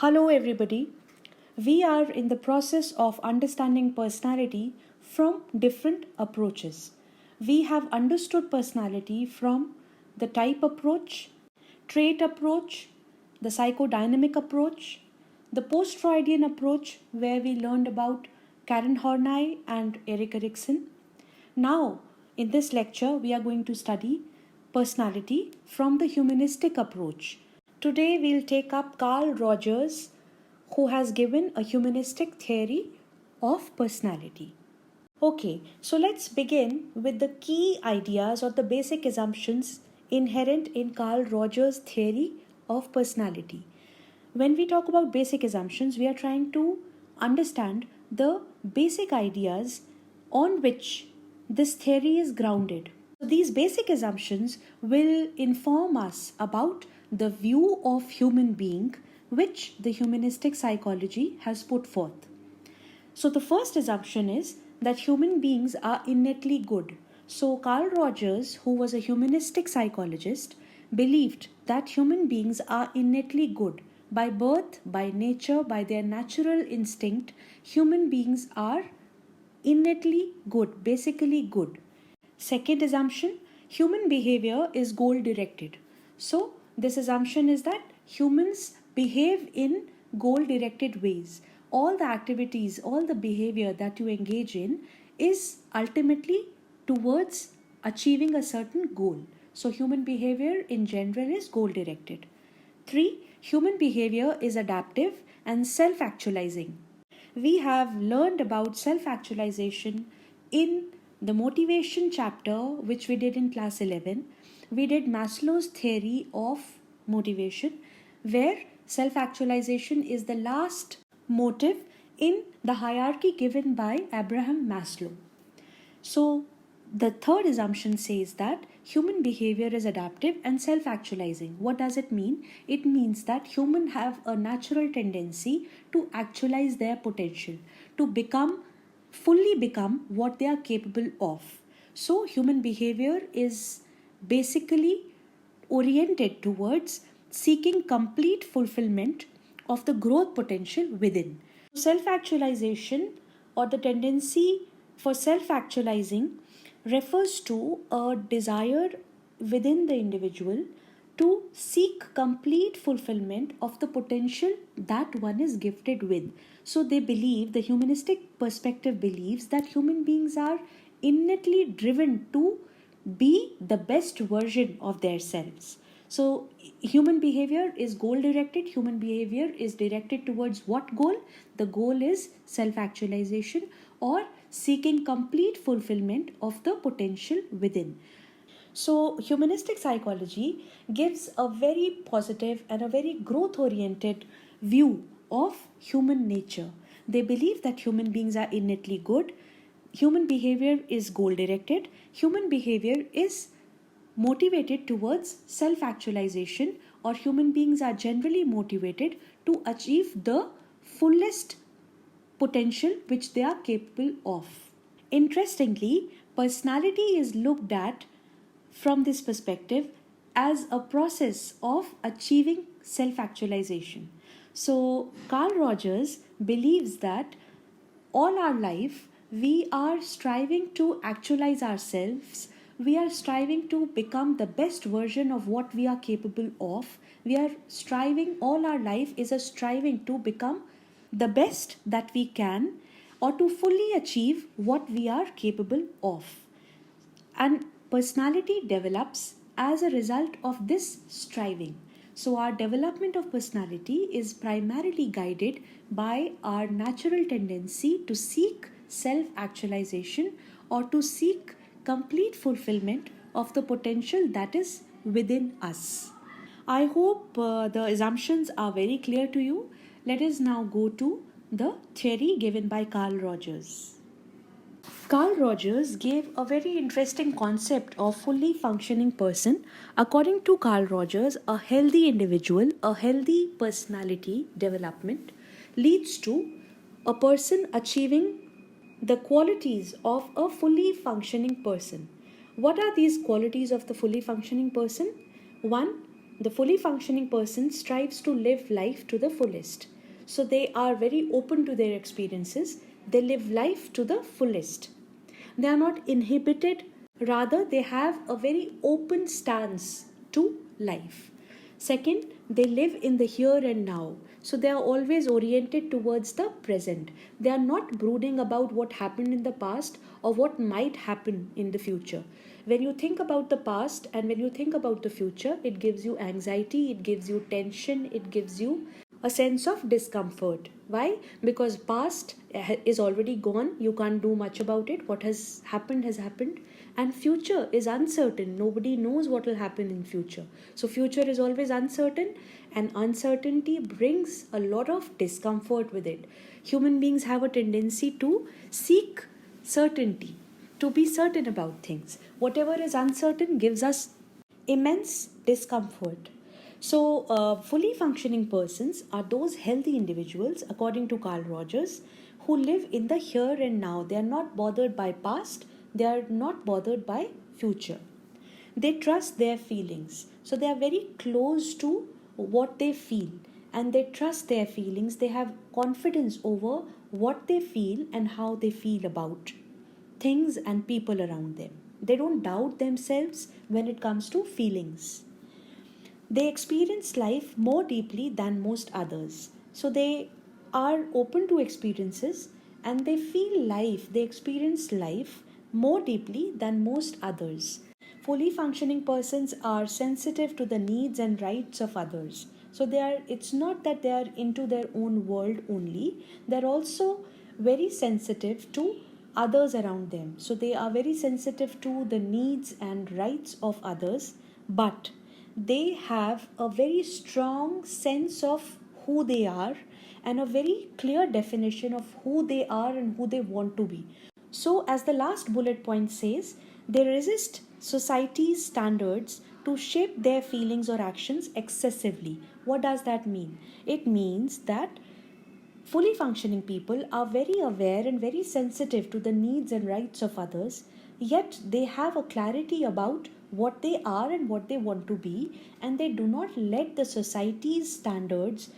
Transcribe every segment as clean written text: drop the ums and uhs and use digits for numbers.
Hello, everybody. We are in the process of understanding personality from different approaches. We have understood personality from the type approach, trait approach, the psychodynamic approach, the post-Freudian approach, where we learned about Karen Horney and Erik Erikson. Now, in this lecture, we are going to study personality from the humanistic approach. Today, we'll take up Carl Rogers, who has given a humanistic theory of personality. Okay, so let's begin with the key ideas or the basic assumptions inherent in Carl Rogers' theory of personality. When we talk about basic assumptions, we are trying to understand the basic ideas on which this theory is grounded. So these basic assumptions will inform us about the view of human being which the humanistic psychology has put forth. So the first assumption is that human beings are innately good. So Carl Rogers, who was a humanistic psychologist, believed that human beings are innately good. By birth, by nature, by their natural instinct, human beings are innately good, basically good. Second assumption, human behavior is goal directed. So this assumption is that humans behave in goal directed ways. All the activities, all the behavior that you engage in is ultimately towards achieving a certain goal. So human behavior in general is goal directed. 3. Human behavior is adaptive and self-actualizing. We have learned about self-actualization in the motivation chapter, which we did in class 11. We did Maslow's theory of motivation, where self-actualization is the last motive in the hierarchy given by Abraham Maslow. So the third assumption says that human behavior is adaptive and self-actualizing. What does it mean? It means that humans have a natural tendency to actualize their potential, to fully become what they are capable of. So human behavior is basically oriented towards seeking complete fulfillment of the growth potential within. Self-actualization, or the tendency for self-actualizing, refers to a desire within the individual to seek complete fulfillment of the potential that one is gifted with. So they believe, the humanistic perspective believes, that human beings are innately driven to be the best version of themselves. So human behavior is goal directed. Human behavior is directed towards what goal? The goal is self-actualization or seeking complete fulfillment of the potential within. So humanistic psychology gives a very positive and a very growth-oriented view of human nature. They believe that human beings are innately good. Human behavior is goal-directed. Human behavior is motivated towards self-actualization, or human beings are generally motivated to achieve the fullest potential which they are capable of. Interestingly, personality is looked at from this perspective as a process of achieving self-actualization. So Carl Rogers believes that all our life we are striving to actualize ourselves. We are striving to become the best version of what we are capable of. We are striving, all our life is a striving to become the best that we can, or to fully achieve what we are capable of. And personality develops as a result of this striving. So our development of personality is primarily guided by our natural tendency to seek self-actualization or to seek complete fulfillment of the potential that is within us. I hope the assumptions are very clear to you. Let us now go to the theory given by Carl Rogers. Carl Rogers gave a very interesting concept of fully functioning person. According to Carl Rogers, a healthy individual, a healthy personality development leads to a person achieving the qualities of a fully functioning person. What are these qualities of the fully functioning person? 1. The fully functioning person strives to live life to the fullest. So they are very open to their experiences. They live life to the fullest. They are not inhibited, rather, they have a very open stance to life. Second, they live in the here and now. So they are always oriented towards the present. They are not brooding about what happened in the past or what might happen in the future. When you think about the past and when you think about the future, it gives you anxiety, it gives you tension, it gives you a sense of discomfort. Why? Because past is already gone, you can't do much about it. What has happened, and future is uncertain. Nobody knows what will happen in future. So future is always uncertain, and uncertainty brings a lot of discomfort with it. Human beings have a tendency to seek certainty, to be certain about things. Whatever is uncertain gives us immense discomfort. So, fully functioning persons are those healthy individuals, according to Carl Rogers, who live in the here and now. They are not bothered by past, they are not bothered by future. They trust their feelings. So, they are very close to what they feel, and they trust their feelings. They have confidence over what they feel and how they feel about things and people around them. They don't doubt themselves when it comes to feelings. They experience life more deeply than most others. So they are open to experiences and they feel life, they experience life more deeply than most others. Fully functioning persons are sensitive to the needs and rights of others. So it's not that they are into their own world only, they're also very sensitive to others around them. So they are very sensitive to the needs and rights of others, but they have a very strong sense of who they are and a very clear definition of who they are and who they want to be. So, as the last bullet point says, they resist society's standards to shape their feelings or actions excessively. What does that mean? It means that fully functioning people are very aware and very sensitive to the needs and rights of others, yet they have a clarity about what they are and what they want to be, and they do not let the society's standards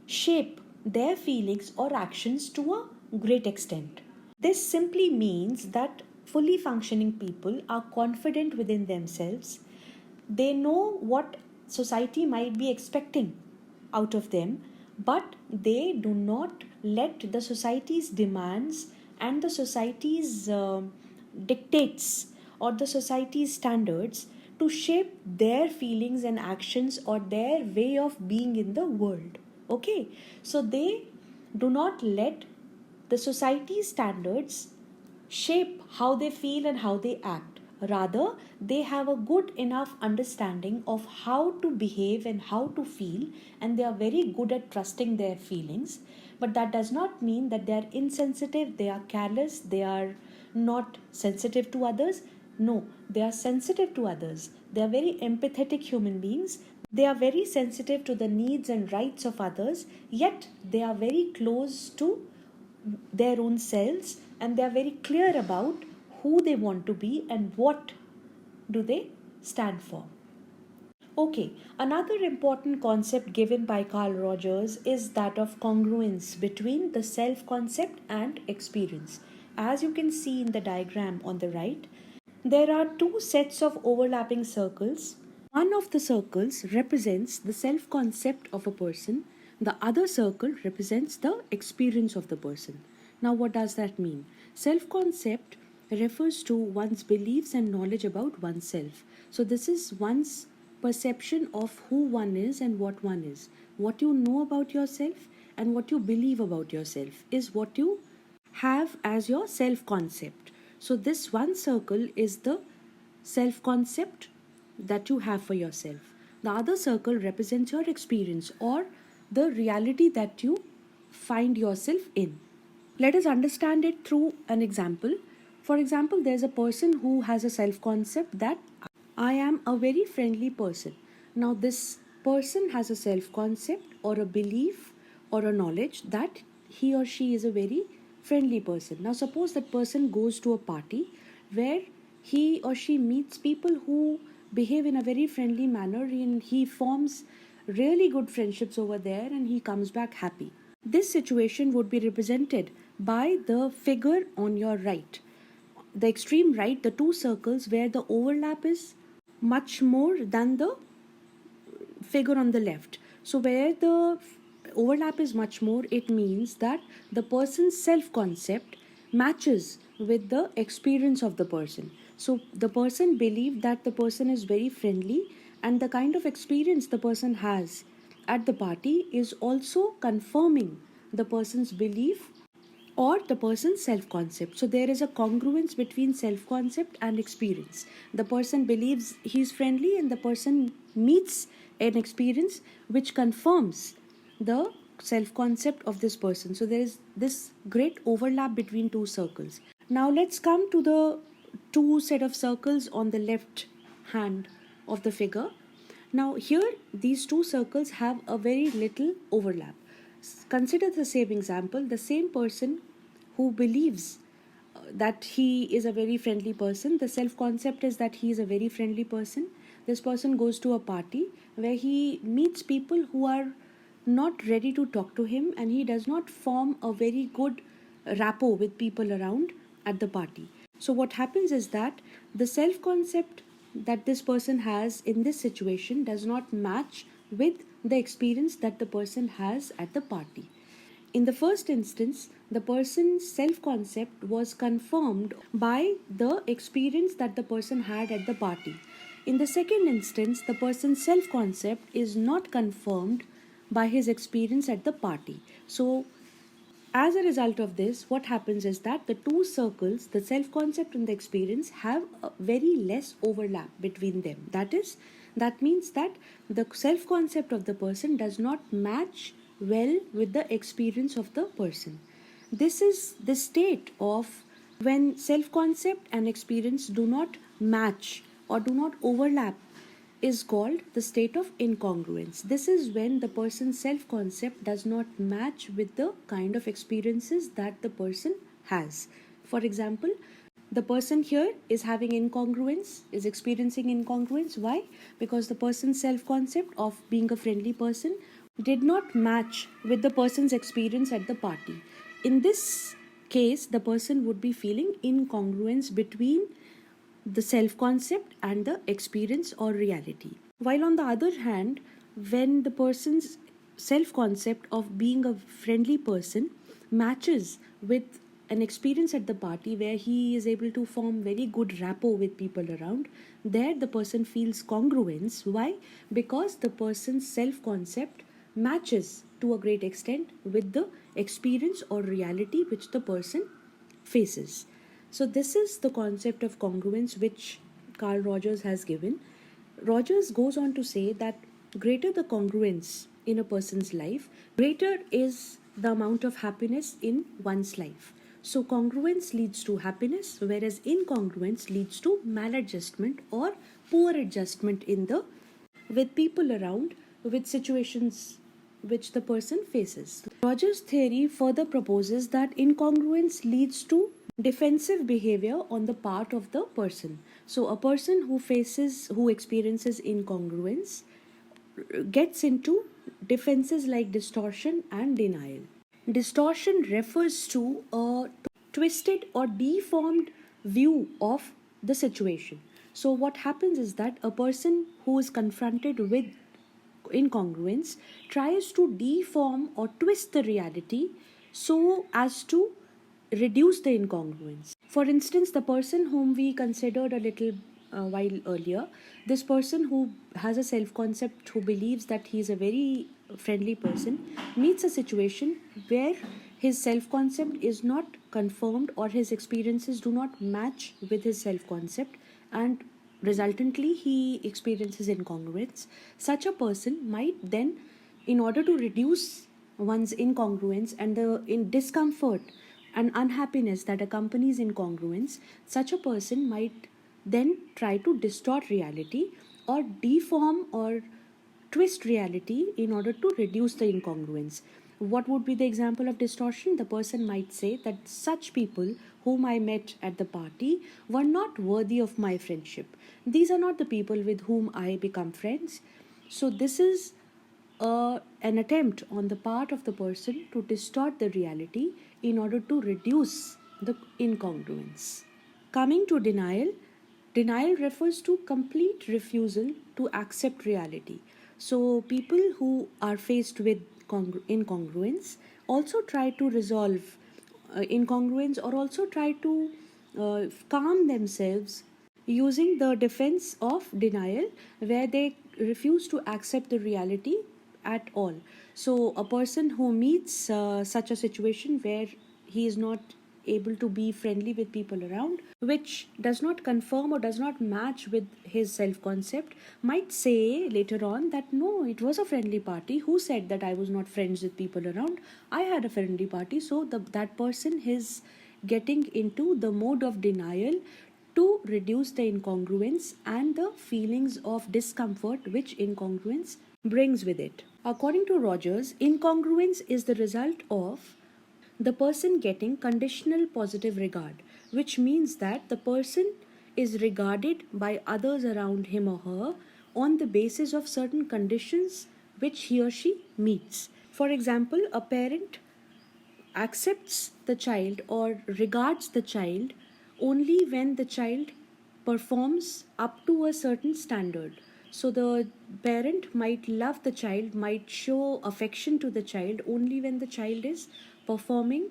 shape their feelings or actions to a great extent. This simply means that fully functioning people are confident within themselves. They know what society might be expecting out of them, but they do not let the society's demands and the society's dictates or the society's standards to shape their feelings and actions or their way of being in the world. Okay, so they do not let the society's standards shape how they feel and how they act. Rather, they have a good enough understanding of how to behave and how to feel, and they are very good at trusting their feelings. But that does not mean that they are insensitive, they are careless, they are not sensitive to others. No, they are sensitive to others. They are very empathetic human beings. They are very sensitive to the needs and rights of others, yet they are very close to their own selves and they are very clear about who they want to be and what do they stand for. Okay, another important concept given by Carl Rogers is that of congruence between the self concept and experience. As you can see in the diagram on the right, there are two sets of overlapping circles. One of the circles represents the self concept of a person, the other circle represents the experience of the person. Now, what does that mean? Self concept refers to one's beliefs and knowledge about oneself. So, this is one's perception of who one is and what one is. What you know about yourself and what you believe about yourself is what you have as your self concept. So, this one circle is the self concept that you have for yourself. The other circle represents your experience or the reality that you find yourself in. Let us understand it through an example. For example, there's a person who has a self concept that I am a very friendly person. Now, this person has a self concept or a belief or a knowledge that he or she is a very friendly person. Now, suppose that person goes to a party where he or she meets people who behave in a very friendly manner and he forms really good friendships over there and he comes back happy. This situation would be represented by the figure on your right. The extreme right, the two circles where the overlap is much more than the figure on the left. So, where the overlap is much more, it means that the person's self concept matches with the experience of the person. So, the person believed that the person is very friendly, and the kind of experience the person has at the party is also confirming the person's belief or the person's self concept. So there is a congruence between self concept and experience. The person believes he's friendly, and the person meets an experience which confirms the self concept of this person. So there is this great overlap between two circles. Now let's come to the two set of circles on the left hand of the figure. Now, here these two circles have a very little overlap. Consider the same example, the same person who believes that he is a very friendly person, the self concept is that he is a very friendly person. This person goes to a party where he meets people who are not ready to talk to him, and he does not form a very good rapport with people around at the party. So, what happens is that the self concept that this person has in this situation does not match with the experience that the person has at the party. In the first instance, the person's self concept was confirmed by the experience that the person had at the party. In the second instance, the person's self concept is not confirmed by his experience at the party. So, as a result of this, what happens is that the two circles, the self concept and the experience, have a very less overlap between them. That means that the self concept of the person does not match well with the experience of the person. This is the state of when self concept and experience do not match or do not overlap, is called the state of incongruence. This is when the person's self concept does not match with the kind of experiences that the person has. For example, the person here is having incongruence, is experiencing incongruence. Why? Because the person's self concept of being a friendly person did not match with the person's experience at the party. In this case, the person would be feeling incongruence between the self concept and the experience or reality. While on the other hand, when the person's self concept of being a friendly person matches with an experience at the party where he is able to form very good rapport with people around, there the person feels congruence. Why? Because the person's self concept matches to a great extent with the experience or reality which the person faces. So, this is the concept of congruence which Carl Rogers has given. Rogers goes on to say that greater the congruence in a person's life, greater is the amount of happiness in one's life. So, congruence leads to happiness, whereas incongruence leads to maladjustment or poor adjustment in the with people around, with situations which the person faces. Rogers' theory further proposes that incongruence leads to defensive behavior on the part of the person. So, a person who experiences incongruence gets into defenses like distortion and denial. Distortion refers to a twisted or deformed view of the situation. So, what happens is that a person who is confronted with incongruence tries to deform or twist the reality so as to reduce the incongruence. For instance, the person whom we considered a little while earlier, this person who has a self concept, who believes that he is a very friendly person, meets a situation where his self concept is not confirmed or his experiences do not match with his self concept, and resultantly he experiences incongruence. Such a person might then, in order to reduce one's incongruence and the in discomfort and unhappiness that accompanies incongruence, such a person might then try to distort reality or deform or twist reality in order to reduce the incongruence. What would be the example of distortion? The person might say that such people whom I met at the party were not worthy of my friendship. These are not the people with whom I become friends. So, this is an attempt on the part of the person to distort the reality in order to reduce the incongruence. Coming to denial, denial refers to complete refusal to accept reality. So, people who are faced with incongruence also try to resolve incongruence, or also try to calm themselves using the defense of denial, where they refuse to accept the reality at all. So, a person who meets such a situation where he is not able to be friendly with people around, which does not confirm or does not match with his self concept, might say later on that no, it was a friendly party. Who said that I was not friends with people around? I had a friendly party. So, that person is getting into the mode of denial to reduce the incongruence and the feelings of discomfort which incongruence brings with it. According to Rogers, incongruence is the result of the person getting conditional positive regard, which means that the person is regarded by others around him or her on the basis of certain conditions which he or she meets. For example, a parent accepts the child or regards the child only when the child performs up to a certain standard. So the parent might love the child, might show affection to the child only when the child is performing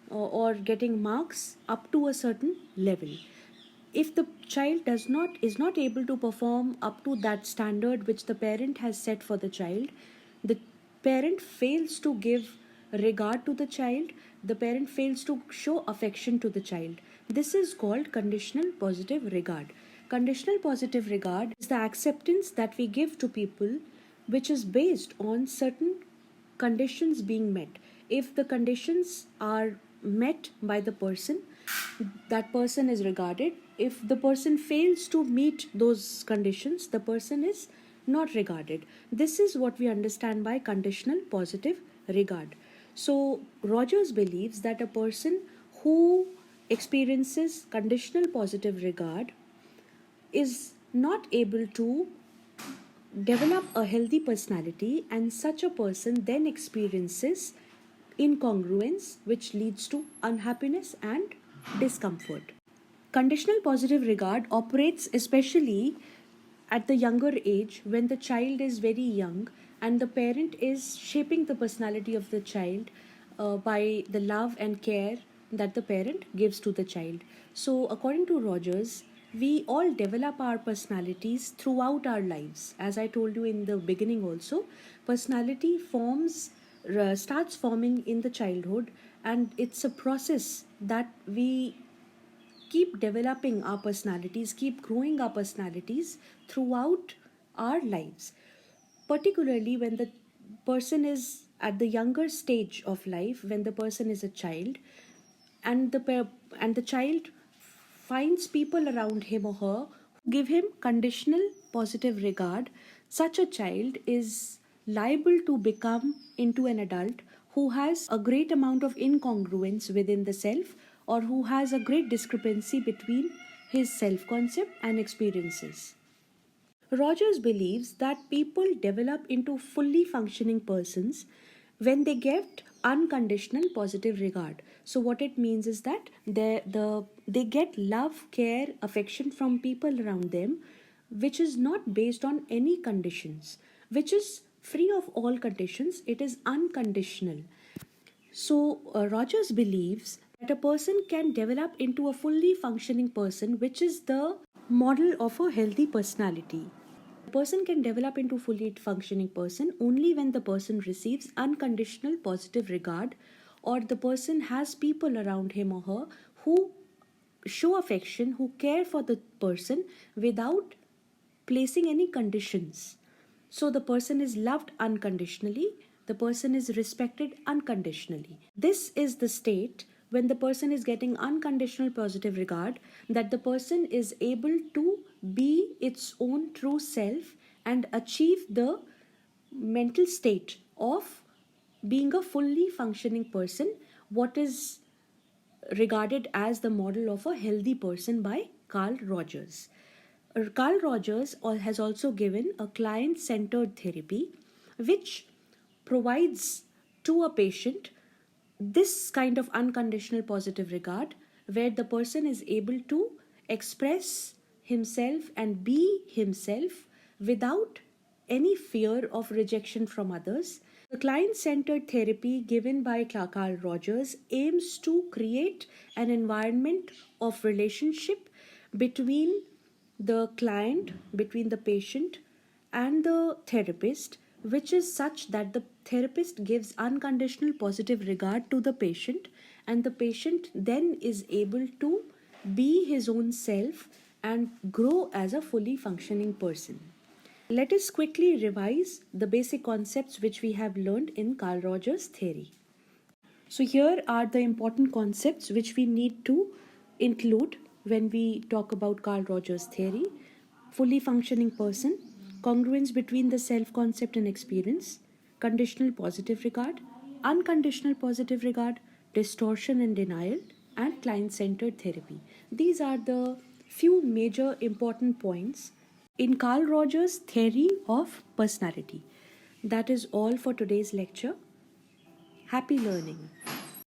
or getting marks up to a certain level. If the child is not able to perform up to that standard which the parent has set for the child, the parent fails to give regard to the child, the parent fails to show affection to the child. This is called conditional positive regard. Conditional positive regard is the acceptance that we give to people which is based on certain conditions being met. If the conditions are met by the person, that person is regarded. If the person fails to meet those conditions, the person is not regarded. This is what we understand by conditional positive regard. So, Rogers believes that a person who experiences conditional positive regard is not able to develop a healthy personality, and such a person then experiences incongruence, which leads to unhappiness and discomfort. Conditional positive regard operates especially at the younger age, when the child is very young and the parent is shaping the personality of the child by the love and care that the parent gives to the child. So, according to Rogers, we all develop our personalities throughout our lives. As I told you in the beginning, also, personality starts forming in the childhood, and it's a process that we keep developing our personalities, keep growing our personalities throughout our lives. Particularly when the person is at the younger stage of life, when the person is a child, and the child finds people around him or her who give him conditional positive regard, such a child is liable to become into an adult who has a great amount of incongruence within the self, or who has a great discrepancy between his self concept and experiences. Rogers believes that people develop into fully functioning persons when they get unconditional positive regard. So, what it means is that they get love, care, affection from people around them, which is not based on any conditions, which is free of all conditions, it is unconditional. So, Rogers believes that a person can develop into a fully functioning person, which is the model of a healthy personality. A person can develop into a fully functioning person only when the person receives unconditional positive regard, or the person has people around him or her who show affection, who care for the person without placing any conditions. So the person is loved unconditionally, the person is respected unconditionally. This is the state when the person is getting unconditional positive regard, that the person is able to be its own true self and achieve the mental state of being a fully functioning person, what is regarded as the model of a healthy person by Carl Rogers. Carl Rogers has also given a client centered therapy, which provides to a patient this kind of unconditional positive regard, where the person is able to express himself and be himself without any fear of rejection from others. The client centered therapy given by Carl Rogers aims to create an environment of relationship between the client, between the patient, and the therapist, which is such that the therapist gives unconditional positive regard to the patient, and the patient then is able to be his own self and grow as a fully functioning person. Let us quickly revise the basic concepts which we have learned in Carl Rogers' theory. So, here are the important concepts which we need to include when we talk about Carl Rogers' theory: fully functioning person, congruence between the self concept and experience, conditional positive regard, unconditional positive regard, distortion and denial, and client centered therapy. These are the few major important points in Carl Rogers' theory of personality. That is all for today's lecture. Happy learning.